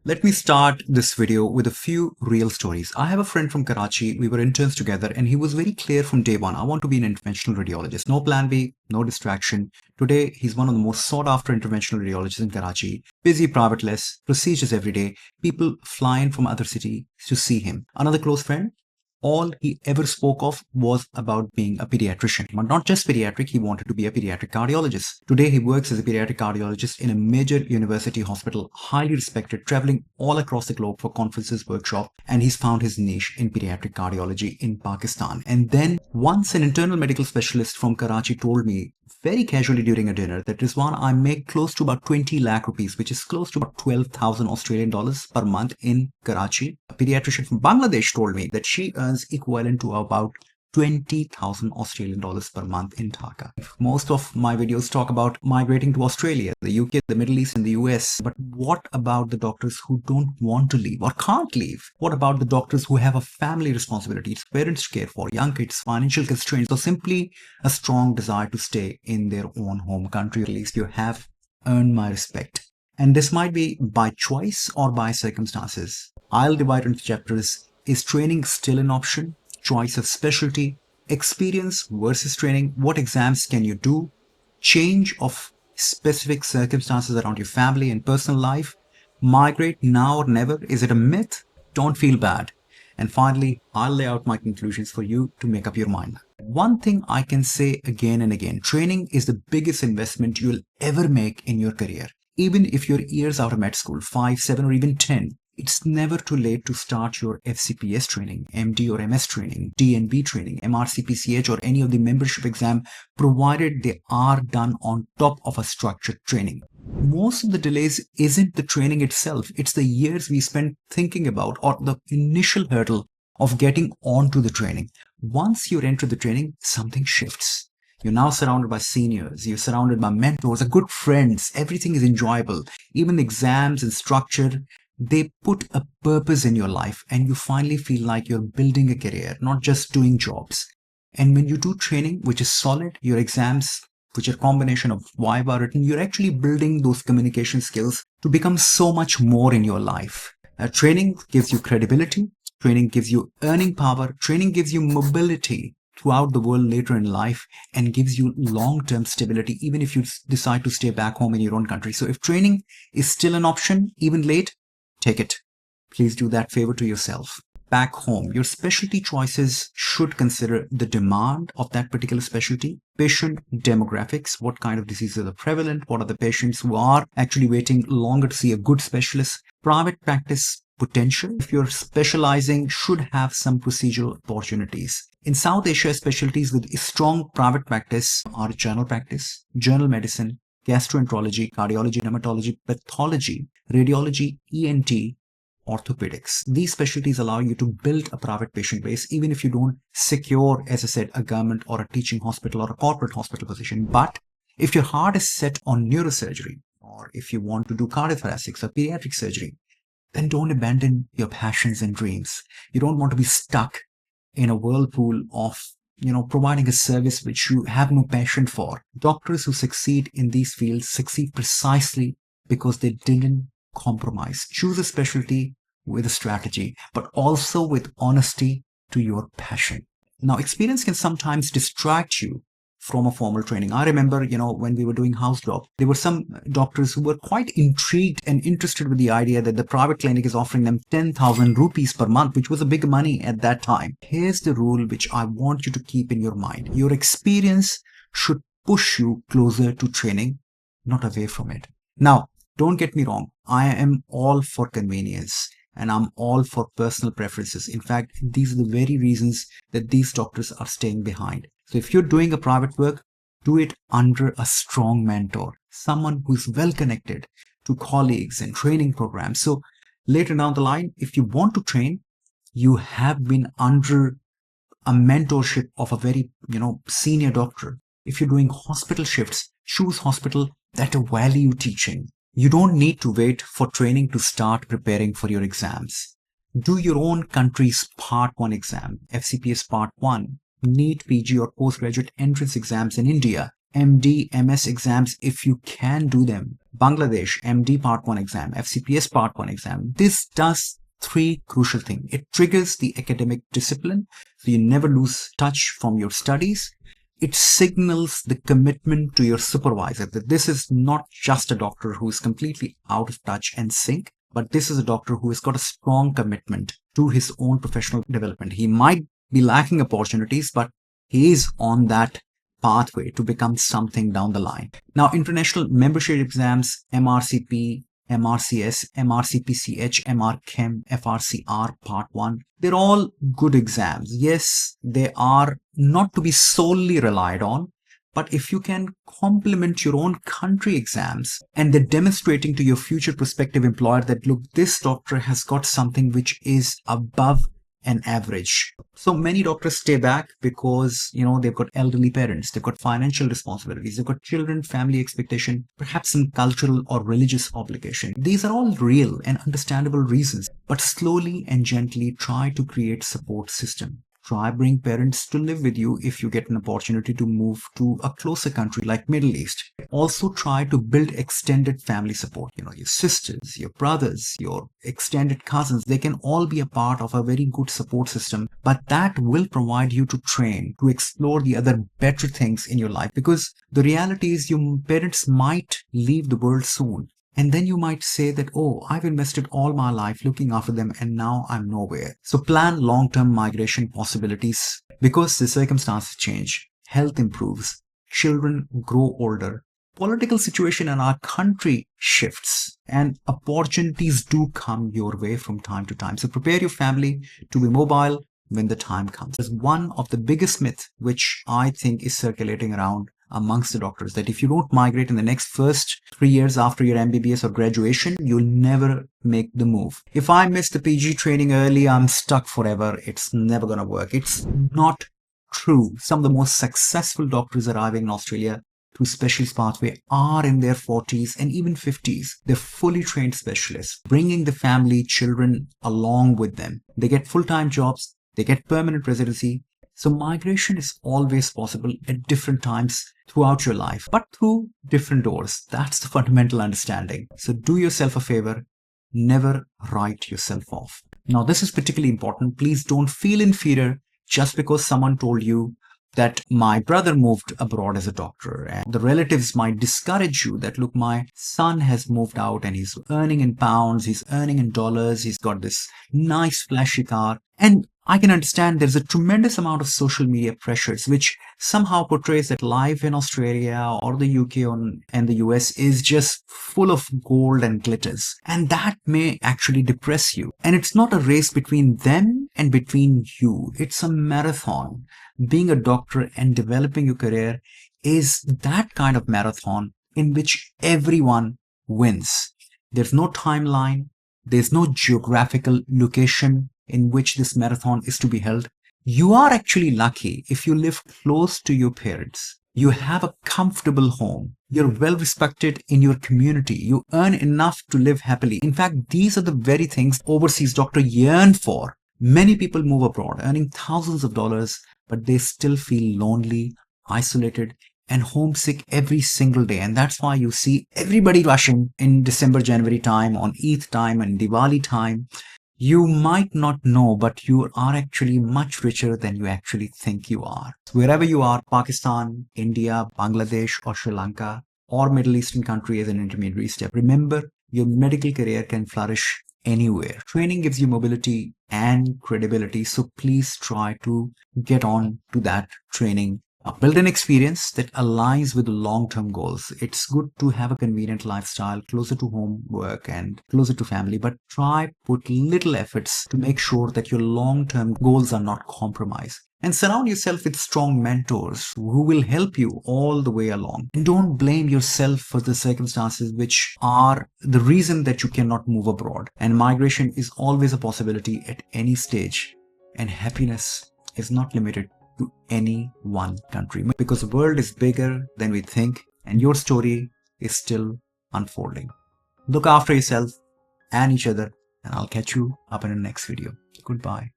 Let me start this video with a few real stories. I have a friend from Karachi. We were interns together and he was very clear from day one. I want to be an interventional radiologist. No plan B, no distraction. Today, he's one of the most sought after interventional radiologists in Karachi. Busy, private-less, procedures every day. People fly in from other cities to see him. Another close friend, all he ever spoke of was about being a pediatrician. But not just pediatric, he wanted to be a pediatric cardiologist. Today, he works as a pediatric cardiologist in a major university hospital, highly respected, traveling all across the globe for conferences, workshops, and he's found his niche in pediatric cardiology in Pakistan. And then once an internal medical specialist from Karachi told me very casually during a dinner that Rizwan, I make close to about 20 lakh rupees, which is close to about 12,000 Australian dollars per month in Karachi. A pediatrician from Bangladesh told me that she earns equivalent to about 20,000 Australian dollars per month in Dhaka. Most of my videos talk about migrating to Australia, the UK, the Middle East, and the US. But what about the doctors who don't want to leave or can't leave? What about the doctors who have a family responsibility, parents to care for, young kids, financial constraints, or simply a strong desire to stay in their own home country? At least you have earned my respect. And this might be by choice or by circumstances. I'll divide into chapters. Is training still an option? Choice of specialty, experience versus training, what exams can you do, change of specific circumstances around your family and personal life, migrate now or never, is it a myth? Don't feel bad. And finally, I'll lay out my conclusions for you to make up your mind. One thing I can say again and again, training is the biggest investment you'll ever make in your career. Even if you're years out of med school, 5, 7, or even 10, it's never too late to start your FCPS training, MD or MS training, DNB training, MRCPCH, or any of the membership exam, provided they are done on top of a structured training. Most of the delays isn't the training itself, it's the years we spend thinking about or the initial hurdle of getting onto the training. Once you enter the training, something shifts. You're now surrounded by seniors, you're surrounded by mentors, good friends, everything is enjoyable. Even exams and structure, they put a purpose in your life and you finally feel like you're building a career, not just doing jobs. And when you do training, which is solid, your exams, which are a combination of viva written, you're actually building those communication skills to become so much more in your life. Training gives you credibility, training gives you earning power, training gives you mobility throughout the world later in life and gives you long-term stability, even if you decide to stay back home in your own country. So if training is still an option, even late, take it. Please do that favor to yourself. Back home, your specialty choices should consider the demand of that particular specialty, patient demographics, what kind of diseases are prevalent, what are the patients who are actually waiting longer to see a good specialist, private practice potential. If you're specializing, should have some procedural opportunities. In South Asia, specialties with strong private practice are general practice, general medicine, gastroenterology, cardiology, dermatology, pathology, radiology, ENT, orthopedics. These specialties allow you to build a private patient base, even if you don't secure, as I said, a government or a teaching hospital or a corporate hospital position. But if your heart is set on neurosurgery, or if you want to do cardiothoracics or pediatric surgery, then don't abandon your passions and dreams. You don't want to be stuck in a whirlpool of providing a service which you have no passion for. Doctors who succeed in these fields succeed precisely because they didn't compromise. Choose a specialty with a strategy, but also with honesty to your passion. Now, experience can sometimes distract you from a formal training. I remember, when we were doing house job, there were some doctors who were quite intrigued and interested with the idea that the private clinic is offering them 10,000 rupees per month, which was a big money at that time. Here's the rule which I want you to keep in your mind. Your experience should push you closer to training, not away from it. Now, don't get me wrong. I am all for convenience and I'm all for personal preferences. In fact, these are the very reasons that these doctors are staying behind. So if you're doing a private work, do it under a strong mentor, someone who's well connected to colleagues and training programs. So later down the line, if you want to train, you have been under a mentorship of a very, senior doctor. If you're doing hospital shifts, choose hospital that value teaching. You don't need to wait for training to start preparing for your exams. Do your own country's Part 1 exam, FCPS Part 1, NEET, PG or postgraduate entrance exams in India. MD, MS exams if you can do them. Bangladesh, MD Part 1 exam, FCPS Part 1 exam. This does three crucial things. It triggers the academic discipline, so you never lose touch from your studies. It signals the commitment to your supervisor that this is not just a doctor who is completely out of touch and sync, but this is a doctor who has got a strong commitment to his own professional development. He might be lacking opportunities, but he is on that pathway to become something down the line. Now, international membership exams, MRCP, MRCS, MRCPCH, MRChem, FRCR Part 1, they're all good exams. Yes, they are not to be solely relied on, but if you can complement your own country exams and they're demonstrating to your future prospective employer that, look, this doctor has got something which is above an average. So many doctors stay back because, they've got elderly parents, they've got financial responsibilities, they've got children, family expectation, perhaps some cultural or religious obligation. These are all real and understandable reasons, but slowly and gently try to create support system. Try bring parents to live with you if you get an opportunity to move to a closer country like Middle East. Also try to build extended family support. Your sisters, your brothers, your extended cousins, they can all be a part of a very good support system, but that will provide you to train, to explore the other better things in your life, because the reality is your parents might leave the world soon. And then you might say that, oh, I've invested all my life looking after them and now I'm nowhere. So plan long-term migration possibilities because the circumstances change, health improves, children grow older, political situation in our country shifts, and opportunities do come your way from time to time. So prepare your family to be mobile when the time comes. There's one of the biggest myths which I think is circulating around amongst the doctors, that if you don't migrate in the next first 3 years after your MBBS or graduation, you'll never make the move. If I miss the PG training early, I'm stuck forever. It's never going to work. It's not true. Some of the most successful doctors arriving in Australia through specialist pathway are in their 40s and even 50s. They're fully trained specialists, bringing the family, children along with them. They get full-time jobs. They get permanent residency. So migration is always possible at different times throughout your life, but through different doors. That's the fundamental understanding. So do yourself a favor, never write yourself off. Now, this is particularly important. Please don't feel inferior just because someone told you that my brother moved abroad as a doctor, and the relatives might discourage you that, look, my son has moved out and he's earning in pounds, he's earning in dollars, he's got this nice flashy car. And I can understand there's a tremendous amount of social media pressures which somehow portrays that life in Australia or the UK and the US is just full of gold and glitters. And that may actually depress you. And it's not a race between them and between you. It's a marathon. Being a doctor and developing your career is that kind of marathon in which everyone wins. There's no timeline. There's no geographical location in which this marathon is to be held. You are actually lucky if you live close to your parents. You have a comfortable home. You're well respected in your community. You earn enough to live happily. In fact, these are the very things overseas doctors yearn for. Many people move abroad earning thousands of dollars, but they still feel lonely, isolated, and homesick every single day. And that's why you see everybody rushing in December, January time, on Eid time and Diwali time. You might not know, but you are actually much richer than you actually think you are. Wherever you are, Pakistan, India, Bangladesh, or Sri Lanka, or Middle Eastern country as an intermediary step, remember your medical career can flourish anywhere. Training gives you mobility and credibility, so please try to get on to that training. Build an experience that aligns with long-term goals. It's good to have a convenient lifestyle closer to home, work, and closer to family, but put little efforts to make sure that your long-term goals are not compromised. And surround yourself with strong mentors who will help you all the way along. And don't blame yourself for the circumstances which are the reason that you cannot move abroad. And migration is always a possibility at any stage. And happiness is not limited to any one country, because the world is bigger than we think and your story is still unfolding. Look after yourself and each other, and I'll catch you up in the next video. Goodbye.